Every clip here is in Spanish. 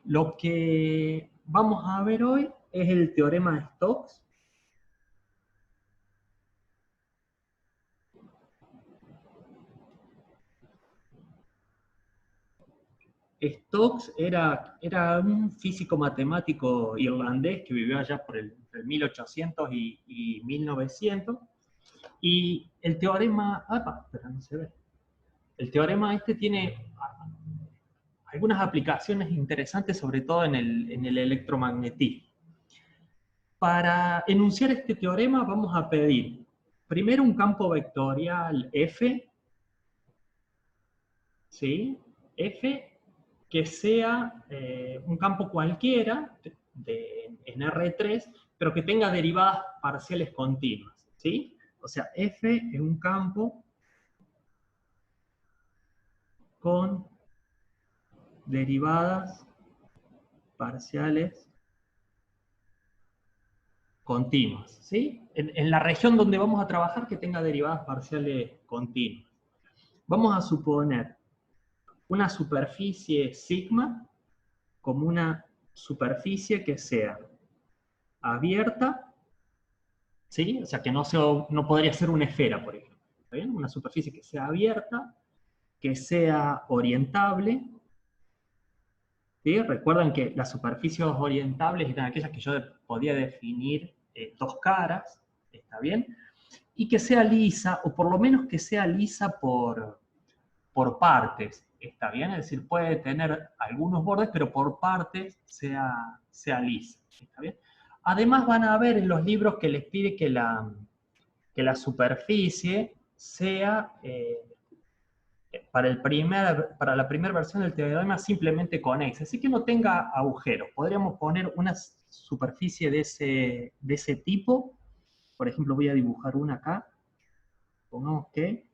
Lo que vamos a ver hoy es el teorema de Stokes. Stokes era un físico matemático irlandés que vivió allá por entre 1800 y 1900. Y el teorema, pero no se ve. El teorema este tiene algunas aplicaciones interesantes, sobre todo en el electromagnetismo. Para enunciar este teorema vamos a pedir primero un campo vectorial F, ¿sí? F que sea un campo cualquiera en R3, pero que tenga derivadas parciales continuas, ¿sí? O sea, F es un campo con derivadas parciales continuas, ¿sí? En la región donde vamos a trabajar que tenga derivadas parciales continuas. Vamos a suponer una superficie sigma como una superficie que sea abierta, ¿sí? O sea, que no podría ser una esfera, por ejemplo. ¿Está bien? Una superficie que sea abierta, que sea orientable. ¿Sí? Recuerdan que las superficies orientables eran aquellas que yo podía definir dos caras, ¿está bien? Y que sea lisa, o por lo menos que sea lisa por partes, ¿está bien? Es decir, puede tener algunos bordes, pero por partes sea lisa, ¿está bien? Además van a ver en los libros que les pide que la superficie sea, para la primera versión del teorema, simplemente conexa, así que no tenga agujeros. Podríamos poner una superficie de ese tipo. Por ejemplo, voy a dibujar una acá. Pongamos que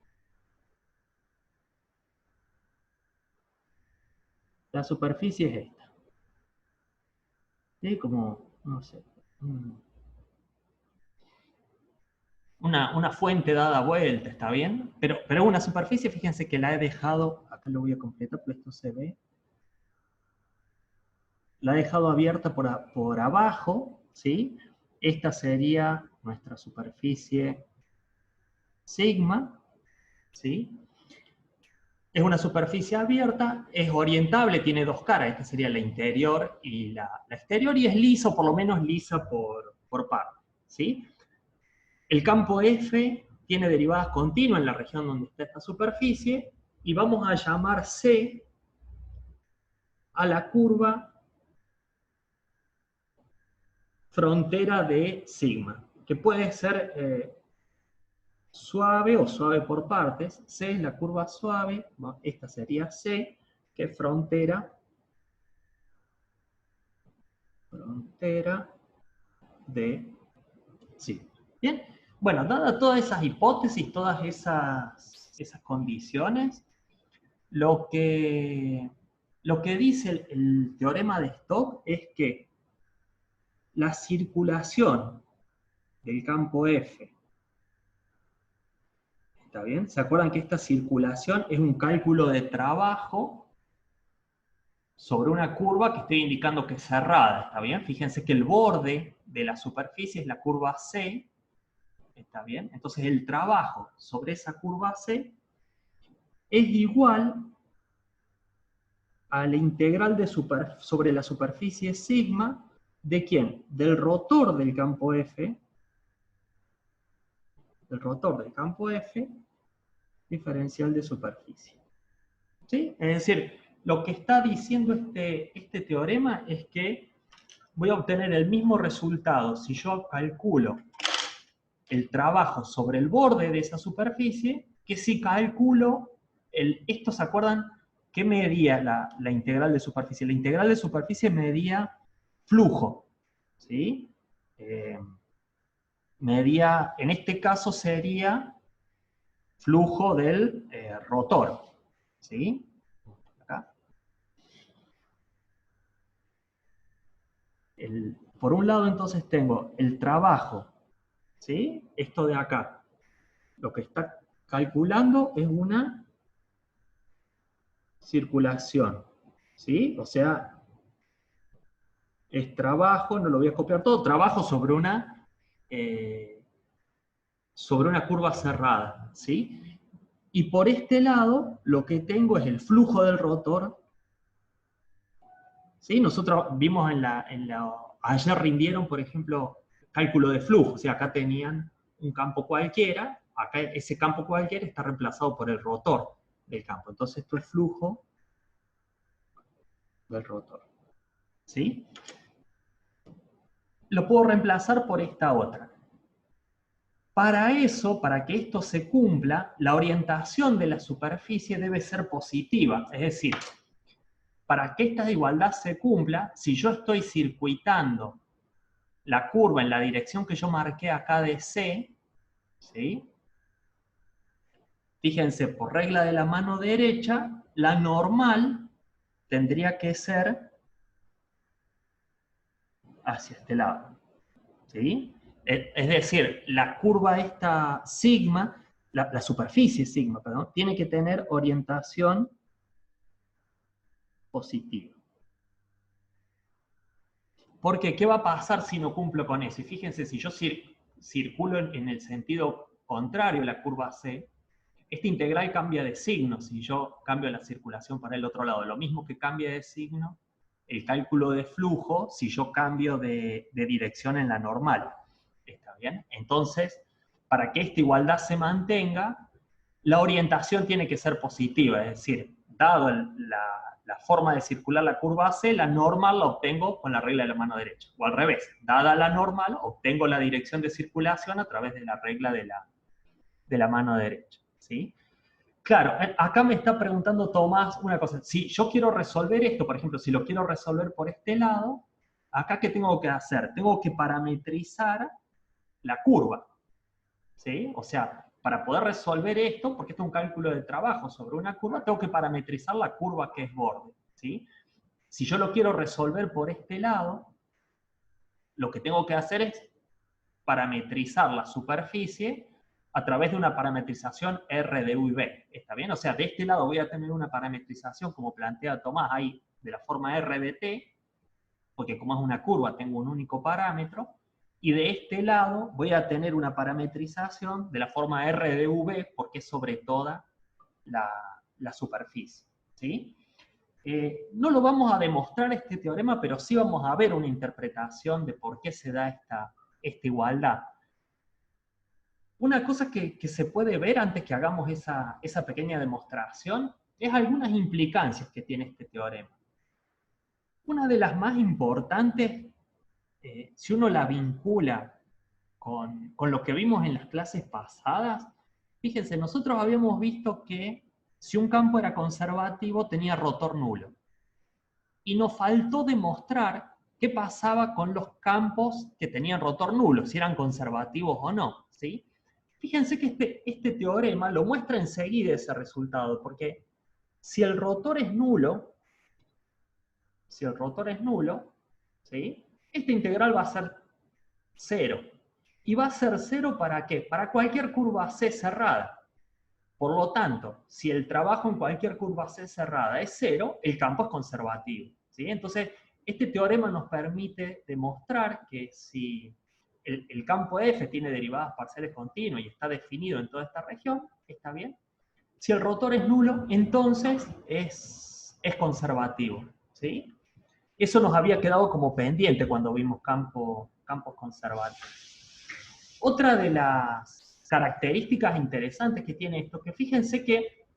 la superficie es esta. ¿Sí? Como, no sé, una fuente dada vuelta, ¿está bien? Pero una superficie, fíjense que la he dejado, acá lo voy a completar, pero esto se ve, la he dejado abierta por abajo, ¿sí? Esta sería nuestra superficie sigma, ¿sí? Es una superficie abierta, es orientable, tiene dos caras, esta sería la interior y la exterior, y es lisa, o por lo menos lisa por parte, ¿sí? El campo F tiene derivadas continuas en la región donde está esta superficie, y vamos a llamar C a la curva frontera de sigma, que puede ser suave o suave por partes. C es la curva suave, esta sería C, que es frontera de sigma. Bien, bueno, dadas todas esas hipótesis, todas esas condiciones, lo que, lo que dice el teorema de Stokes es que la circulación del campo F, ¿está bien? ¿Se acuerdan que esta circulación es un cálculo de trabajo sobre una curva que estoy indicando que es cerrada? ¿Está bien? Fíjense que el borde de la superficie es la curva C, ¿está bien? Entonces el trabajo sobre esa curva C es igual a la integral sobre la superficie sigma, ¿de quién? Del rotor del campo F, diferencial de superficie. ¿Sí? Es decir, lo que está diciendo este teorema es que voy a obtener el mismo resultado si yo calculo el trabajo sobre el borde de esa superficie que si calculo ¿esto se acuerdan? ¿Qué medía la integral de superficie? La integral de superficie medía flujo, ¿sí? Medía, en este caso sería flujo del rotor, ¿sí? Acá. Por un lado entonces tengo el trabajo, ¿sí? Esto de acá. Lo que está calculando es una circulación, ¿sí? O sea, es trabajo, no lo voy a copiar todo, trabajo sobre una curva cerrada, ¿sí? Y por este lado, lo que tengo es el flujo del rotor, ¿sí? Nosotros vimos ayer rindieron, por ejemplo, cálculo de flujo, o sea, acá tenían un campo cualquiera, acá ese campo cualquiera está reemplazado por el rotor del campo. Entonces esto es flujo del rotor, ¿sí? Lo puedo reemplazar por esta otra. Para eso, para que esto se cumpla, la orientación de la superficie debe ser positiva. Es decir, para que esta igualdad se cumpla, si yo estoy circuitando la curva en la dirección que yo marqué acá de C, ¿sí? Fíjense, por regla de la mano derecha, la normal tendría que ser hacia este lado, ¿sí? Es decir, la curva esta sigma, la superficie sigma, perdón, tiene que tener orientación positiva. Porque, ¿qué va a pasar si no cumplo con eso? Y fíjense, si yo circulo en el sentido contrario a la curva C, este integral cambia de signo si yo cambio la circulación para el otro lado. Lo mismo que cambia de signo el cálculo de flujo si yo cambio de dirección en la normal. ¿Está bien? Entonces, para que esta igualdad se mantenga, la orientación tiene que ser positiva, es decir, dado la forma de circular la curva C, la normal la obtengo con la regla de la mano derecha. O al revés, dada la normal, obtengo la dirección de circulación a través de la regla de la mano derecha. ¿Sí? Claro, acá me está preguntando Tomás una cosa. Si yo quiero resolver esto, por ejemplo, si lo quiero resolver por este lado, acá ¿qué tengo que hacer? Tengo que parametrizar la curva. ¿Sí? O sea, para poder resolver esto, porque esto es un cálculo de trabajo sobre una curva, tengo que parametrizar la curva que es borde. ¿Sí? Si yo lo quiero resolver por este lado, lo que tengo que hacer es parametrizar la superficie a través de una parametrización R de U y B. ¿Está bien? O sea, de este lado voy a tener una parametrización, como plantea Tomás, ahí de la forma R de T, porque como es una curva tengo un único parámetro, y de este lado voy a tener una parametrización de la forma R de V, porque es sobre toda la superficie. ¿Sí? No lo vamos a demostrar este teorema, pero sí vamos a ver una interpretación de por qué se da esta igualdad. Una cosa que se puede ver antes que hagamos esa pequeña demostración es algunas implicancias que tiene este teorema. Una de las más importantes, si uno la vincula con lo que vimos en las clases pasadas, fíjense, nosotros habíamos visto que si un campo era conservativo tenía rotor nulo. Y nos faltó demostrar qué pasaba con los campos que tenían rotor nulo, si eran conservativos o no, ¿sí? Fíjense que este teorema lo muestra enseguida ese resultado, porque si el rotor es nulo, ¿sí? Esta integral va a ser 0. ¿Y va a ser 0 para qué? Para cualquier curva C cerrada. Por lo tanto, si el trabajo en cualquier curva C cerrada es 0, el campo es conservativo. ¿Sí? Entonces, este teorema nos permite demostrar que si el campo F tiene derivadas parciales continuas y está definido en toda esta región, ¿está bien? Si el rotor es nulo, entonces es conservativo. ¿Sí? Eso nos había quedado como pendiente cuando vimos campos conservativos. Otra de las características interesantes que tiene esto, que fíjense que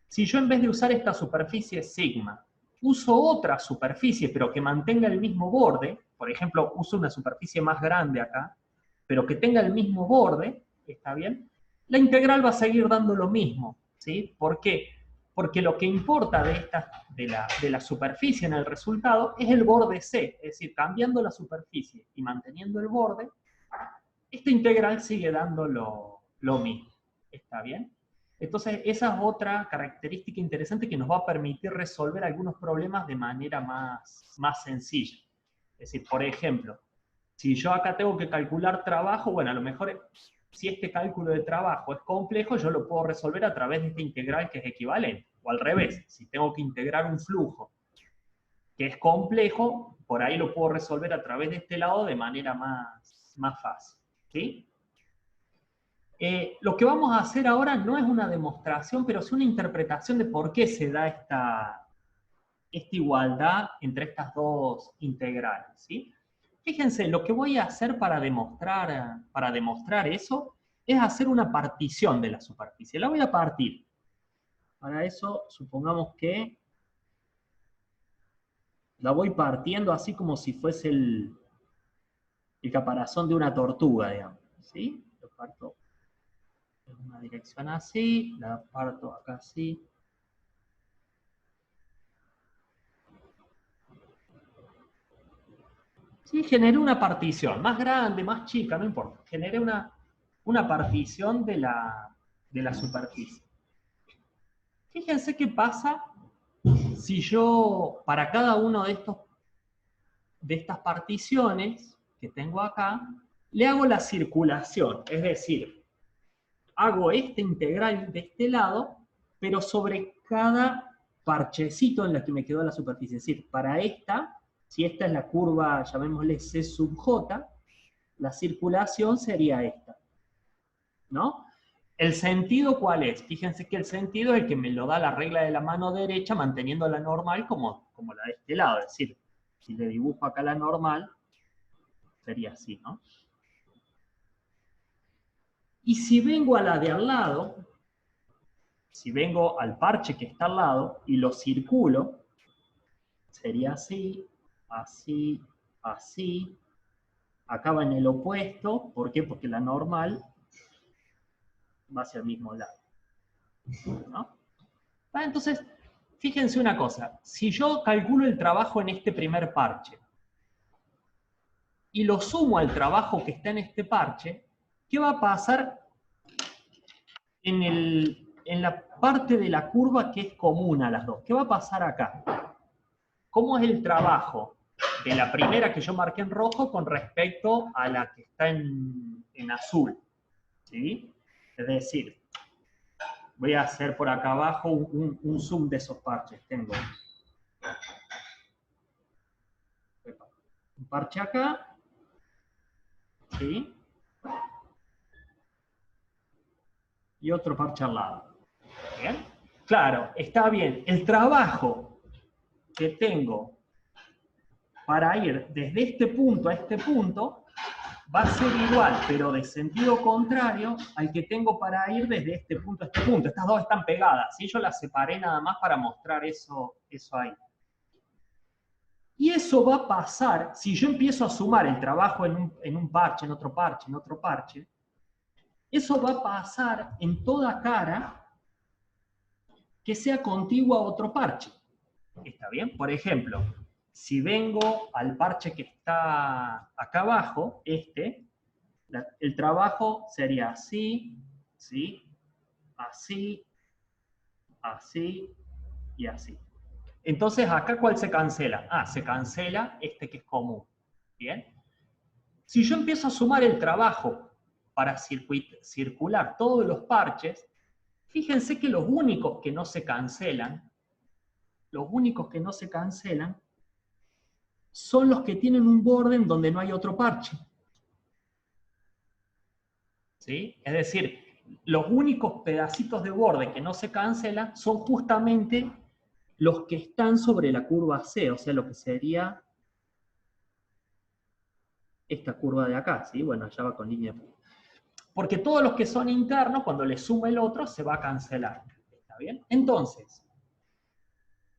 si yo en vez de usar esta superficie sigma, uso otra superficie pero que mantenga el mismo borde, por ejemplo, uso una superficie más grande acá, pero que tenga el mismo borde, ¿está bien? La integral va a seguir dando lo mismo, ¿sí? ¿Por qué? Porque lo que importa de la superficie en el resultado es el borde C, es decir, cambiando la superficie y manteniendo el borde, esta integral sigue dando lo mismo, ¿está bien? Entonces, esa es otra característica interesante que nos va a permitir resolver algunos problemas de manera más sencilla. Es decir, por ejemplo, si yo acá tengo que calcular trabajo, bueno, a lo mejor si este cálculo de trabajo es complejo, yo lo puedo resolver a través de esta integral que es equivalente. O al revés, si tengo que integrar un flujo que es complejo, por ahí lo puedo resolver a través de este lado de manera más fácil. ¿Sí? Lo que vamos a hacer ahora no es una demostración, pero es una interpretación de por qué se da esta igualdad entre estas dos integrales. ¿Sí? Fíjense, lo que voy a hacer para demostrar eso es hacer una partición de la superficie. La voy a partir. Para eso, supongamos que la voy partiendo así como si fuese el caparazón de una tortuga, digamos. ¿Sí? Lo parto en una dirección así, la parto acá así. Sí, generé una partición, más grande, más chica, no importa. Generé una partición de la superficie. Fíjense qué pasa si yo, para cada uno de estas particiones que tengo acá, le hago la circulación, es decir, hago este integral de este lado, pero sobre cada parchecito en la que me quedó la superficie. Es decir, para esta, si esta es la curva, llamémosle C sub J, la circulación sería esta, ¿no? ¿El sentido cuál es? Fíjense que el sentido es el que me lo da la regla de la mano derecha, manteniendo la normal como la de este lado. Es decir, si le dibujo acá la normal, sería así, ¿no? Y si vengo a la de al lado, si vengo al parche que está al lado y lo circulo, sería así, así, así. Acá va en el opuesto. ¿Por qué? Porque la normal va hacia el mismo lado, ¿no? Entonces, fíjense una cosa. Si yo calculo el trabajo en este primer parche y lo sumo al trabajo que está en este parche, ¿qué va a pasar en la parte de la curva que es común a las dos? ¿Qué va a pasar acá? ¿Cómo es el trabajo de la primera que yo marqué en rojo con respecto a la que está en azul? ¿Sí? Es decir, voy a hacer por acá abajo un zoom de esos parches. Tengo un parche acá, ¿sí? Y otro parche al lado. ¿Bien? Claro, está bien. El trabajo que tengo para ir desde este punto a este punto va a ser igual, pero de sentido contrario al que tengo para ir desde este punto a este punto. Estas dos están pegadas, ¿sí? Yo las separé nada más para mostrar eso ahí. Y eso va a pasar, si yo empiezo a sumar el trabajo en un parche, en otro parche, en otro parche, eso va a pasar en toda cara que sea contigua a otro parche. ¿Está bien? Por ejemplo, si vengo al parche que está acá abajo, el trabajo sería así, ¿sí? Así, así y así. Entonces, ¿acá cuál se cancela? Se cancela este que es común. ¿Bien? Si yo empiezo a sumar el trabajo para circular todos los parches, fíjense que los únicos que no se cancelan, son los que tienen un borde en donde no hay otro parche. ¿Sí? Es decir, los únicos pedacitos de borde que no se cancelan son justamente los que están sobre la curva C, o sea, lo que sería esta curva de acá, ¿sí? Bueno, allá va con línea. Porque todos los que son internos, cuando le suma el otro, se va a cancelar. ¿Está bien? Entonces,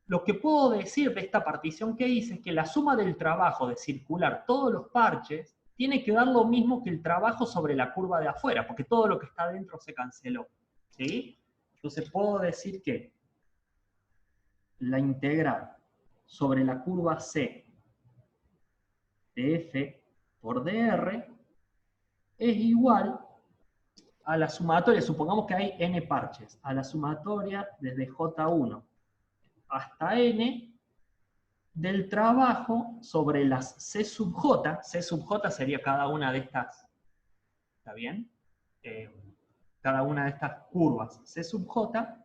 lo que puedo decir de esta partición que hice es que la suma del trabajo de circular todos los parches tiene que dar lo mismo que el trabajo sobre la curva de afuera, porque todo lo que está adentro se canceló. ¿Sí? Entonces puedo decir que la integral sobre la curva C de F por dr es igual a la sumatoria, supongamos que hay n parches, a la sumatoria desde J1 hasta n del trabajo sobre las C sub J sería cada una de estas, ¿está bien? Cada una de estas curvas C sub J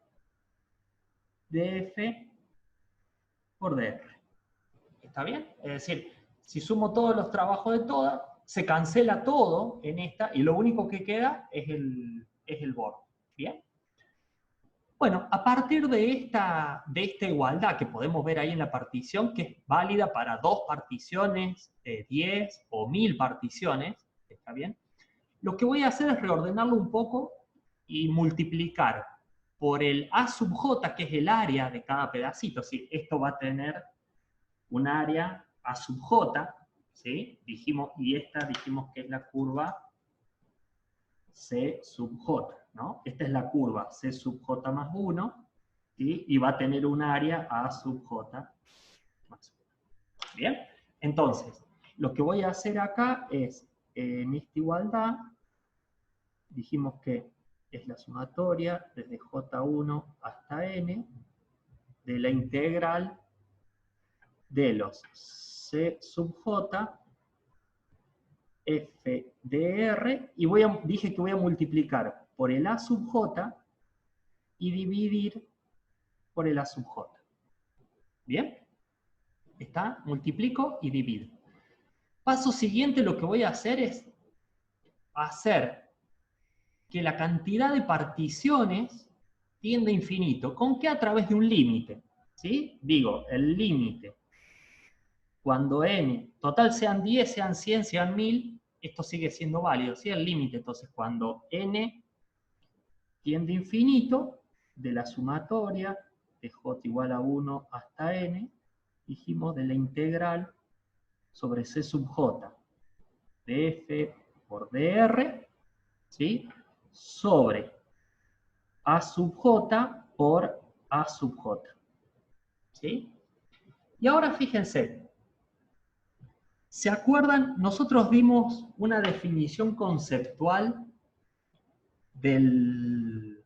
de F por dr. ¿Está bien? Es decir, Si sumo todos los trabajos de todas, se cancela todo en esta y lo único que queda es el borde. ¿Bien? Bueno, a partir de esta igualdad que podemos ver ahí en la partición, que es válida para 2 particiones, 10 o 1000 particiones, ¿está bien? Lo que voy a hacer es reordenarlo un poco y multiplicar por el A sub j, que es el área de cada pedacito. ¿Sí? Esto va a tener un área A sub j, ¿sí? Y esta dijimos que es la curva C sub j, ¿no? Esta es la curva C sub j más 1, ¿sí? Y va a tener un área A sub j más 1. ¿Bien? Entonces, lo que voy a hacer acá es, en esta igualdad, dijimos que es la sumatoria desde J1 hasta N de la integral de los C sub J f de R, y dije que voy a multiplicar por el A sub J y dividir por el A sub J. ¿Bien? ¿Está? Multiplico y divido. Paso siguiente, lo que voy a hacer es hacer que la cantidad de particiones tiende a infinito. ¿Con qué? A través de un límite. ¿Sí? Digo, el límite, cuando n, total sean 10, sean 100, sean 1000, esto sigue siendo válido, ¿sí? El límite, entonces, cuando n tiende a infinito, de la sumatoria de j igual a 1 hasta n, dijimos de la integral sobre c sub j de f por dr, ¿sí? Sobre a sub j por a sub j. ¿Sí? Y ahora fíjense, ¿se acuerdan? Nosotros dimos una definición conceptual del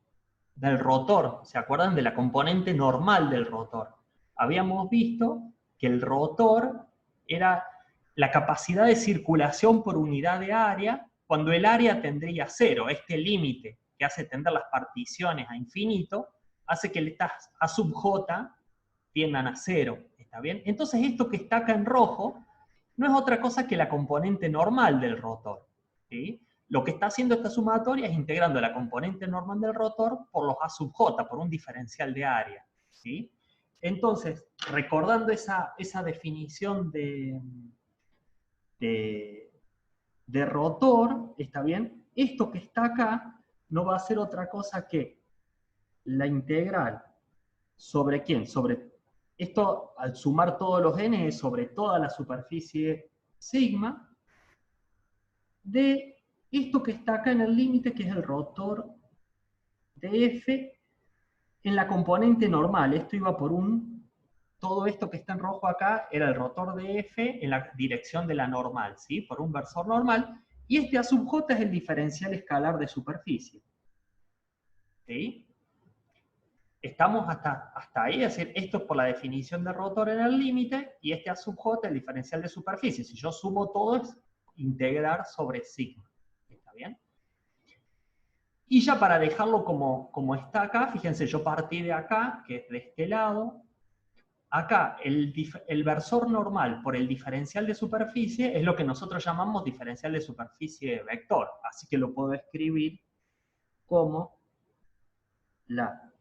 rotor. ¿Se acuerdan de la componente normal del rotor? Habíamos visto que el rotor era la capacidad de circulación por unidad de área cuando el área tendría 0. Este límite que hace tender las particiones a infinito hace que estas A sub j tiendan a 0. ¿Está bien? Entonces esto que está acá en rojo no es otra cosa que la componente normal del rotor. ¿Sí? Lo que está haciendo esta sumatoria es integrando la componente normal del rotor por los A sub j, por un diferencial de área. ¿Sí? Entonces, recordando esa definición de rotor, ¿está bien? Esto que está acá no va a ser otra cosa que la integral sobre ¿quién? Sobre esto, al sumar todos los n, es sobre toda la superficie sigma, de esto que está acá en el límite, que es el rotor de F, en la componente normal. Esto iba por todo esto que está en rojo acá era el rotor de F en la dirección de la normal, ¿sí? Por un versor normal, y este A sub j es el diferencial escalar de superficie. ¿Sí? Estamos hasta ahí, es decir, esto es por la definición de rotor en el límite, y este A sub j, el diferencial de superficie. Si yo sumo todo, es integrar sobre sigma. ¿Está bien? Y ya para dejarlo como está acá, fíjense, yo partí de acá, que es de este lado. Acá, el versor normal por el diferencial de superficie es lo que nosotros llamamos diferencial de superficie vector. Así que lo puedo escribir como la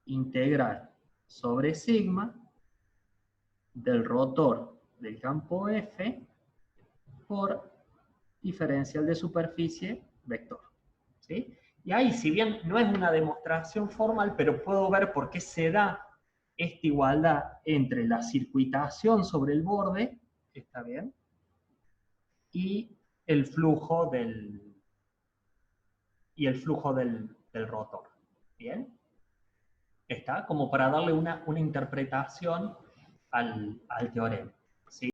integral sobre sigma del rotor del campo F por diferencial de superficie vector. ¿Sí? Y ahí, si bien no es una demostración formal, pero puedo ver por qué se da esta igualdad entre la circuitación sobre el borde, ¿está bien? Y el flujo del rotor. ¿Bien? Está como para darle una interpretación al teorema.